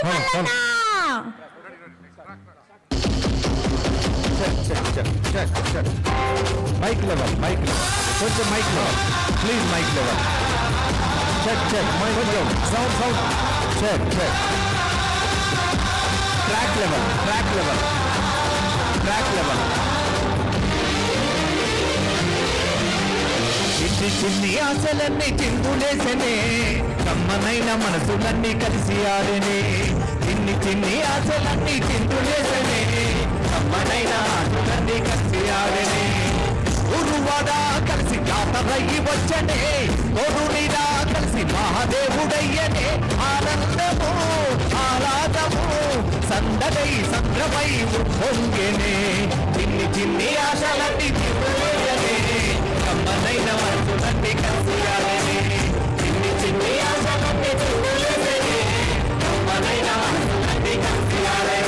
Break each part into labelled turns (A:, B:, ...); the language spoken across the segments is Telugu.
A: మల్లన్న
B: మైక్ లెవెల్ కొంచెం mike level please mike level check కొంచెం సౌండ్ చెక్ ట్రాక్ లెవెల్ చిన్ని ఆశలన్నీ చిందులేసనే కమ్మనైన మనసులన్నీ కలిసి ఆడనే చిన్ని ఆశలన్నీ చిందులేసనే కమ్మనైన ఆశలన్నీ కలిసి ఆడనే ఉరువాడా కలిసి జాతరయ్యి వచ్చనే తోడునిడా కలిసి మహాదేవుడయ్యనే ఆనందము ఆరాధము సందడై సంద్రమై ఉప్పొంగెనే చిన్ని ఆశలన్నీ చిందులేసనే కమ్మనైన మనసులన్నీ కలిసి ఆడనే చిన్ని ఆశలన్నీ చిందులేసనే కమ్మనైన మనసులన్నీ కలిసి ఆడనే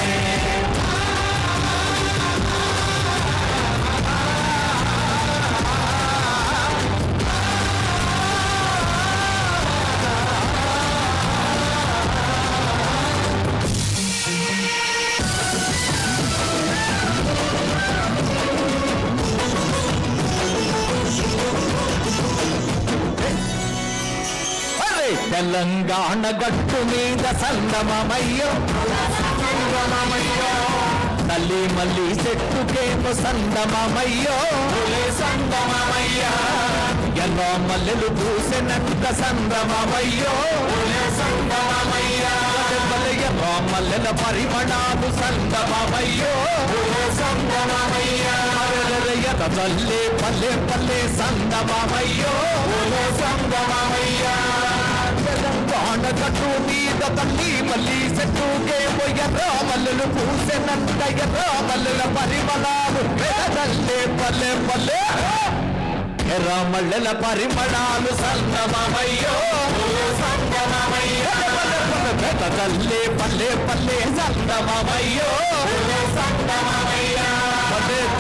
B: తెలంగాణ గట్టు మీద సంగమమయ్యో తల్లి మళ్ళీ చెట్టుకేమో సంగమమయ్యో ఎల్లో మల్లెలు పూసినంత సంగమమయ్యో ఎల్లో మల్లెల పరిమళాలు సంగమమయ్యో తల్లే పల్లె సంగమమయ్యో తెలంగాణ గట్టు మీద తల్లి మళ్ళీ చెట్టుకే ఎర్ర మల్లెలు పూసెనంత ఎర్ర మల్లెల పరిమళాలు తల్లే పల్లె ఎర్ర మల్లెల పరిమళాలు సంగమమయ్యో తల్లే పల్లె సంగమమయ్యో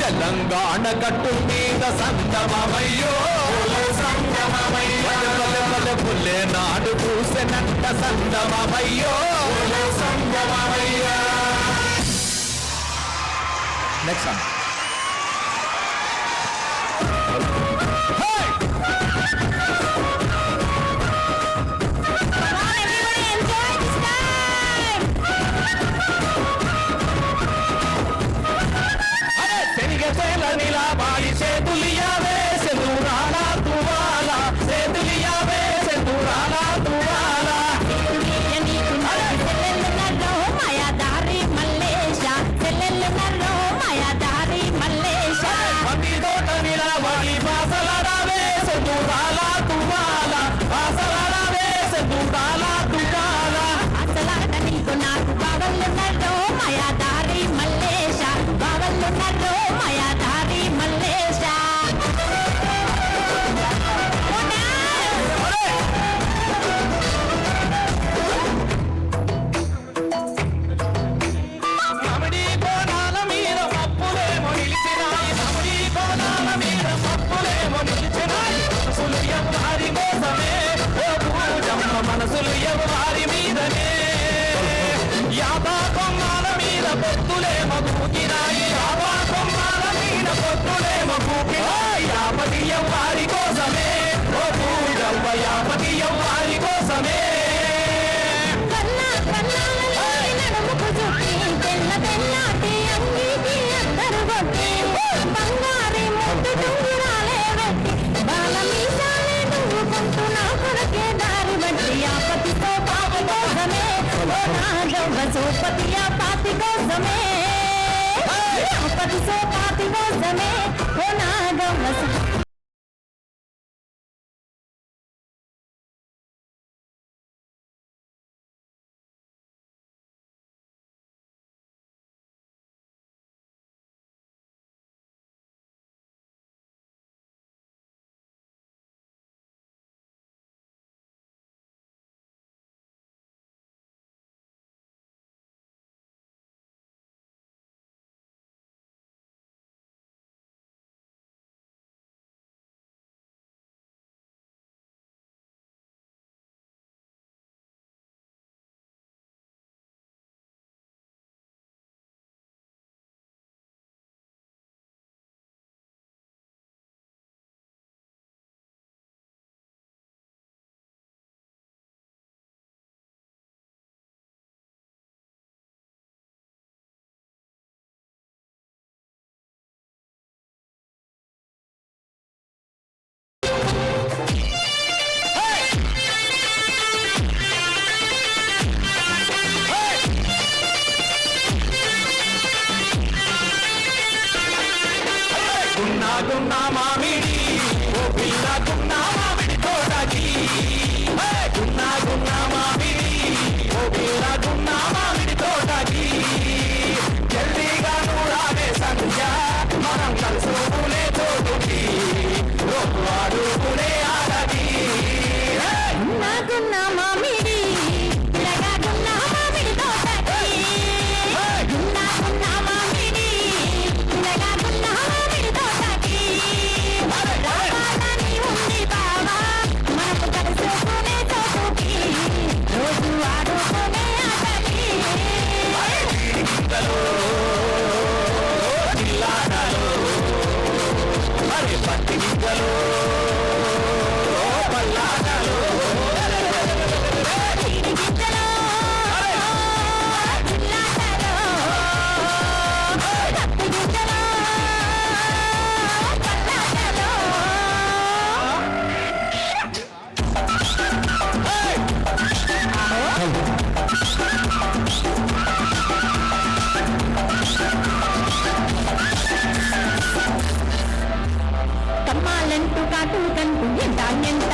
B: తెలంగాణ గట్టు మీద సంగమమయ్యో పుల్లే నాడు పూసెనంత సంగమమయ్యో నెక్స్ట్ సాంగ్ నిలబడి చేతులియావే సెందురాల తువాల చేతులియావే సెందురాల తువాల
A: మాయాదారి మల్లేశ చెల్లెల్లున్నరో మాయాదారి మల్లేశ
B: పతి తోట నిలబడి బాసలరావే సెందురాల తువాల బాసలరావే సెందురాల తువాల
A: అసలాట నీకు నాకు బావల్లున్నరో మాయాదారి మల్లేశ బావల్లున్నరో మాయాదారి మల్లేశ
B: నమిడి కోణాల మీద పప్పులేమో నిలిచినాయి నమిడి కోణాల మీద పప్పులేమో నిలిచినాయి మనసులు ఎవరి కోసమే ఓ పూజమ్మ మనసులు ఎవరి మీదనే యాభా కొమ్మాల మీద పొత్తులేమో కూకినాయి యాభా కొమ్మాల మీద పొత్తులేమో కూకినాయి యాపతి ఎవరి కోసమే ఓ పూజమ్మ యాపతి ఎవరి కోసమే
A: నడుముకు చుట్టి తెల్ల తెల్లటి అంగీకి అందరు కొట్టి బంగారి ముద్దు టుంగురాలే పెట్టి బాల మీసాలే నువ్వు కొంటూ నా కొరకే దారి బట్టి ఆపతితో పాపి కోసమే ఓ నా గవ్వ సోపతి ఆపతి కోసమే ఆపతి సోపాతి కోసమే ఓ నా గవ్వ ఎంత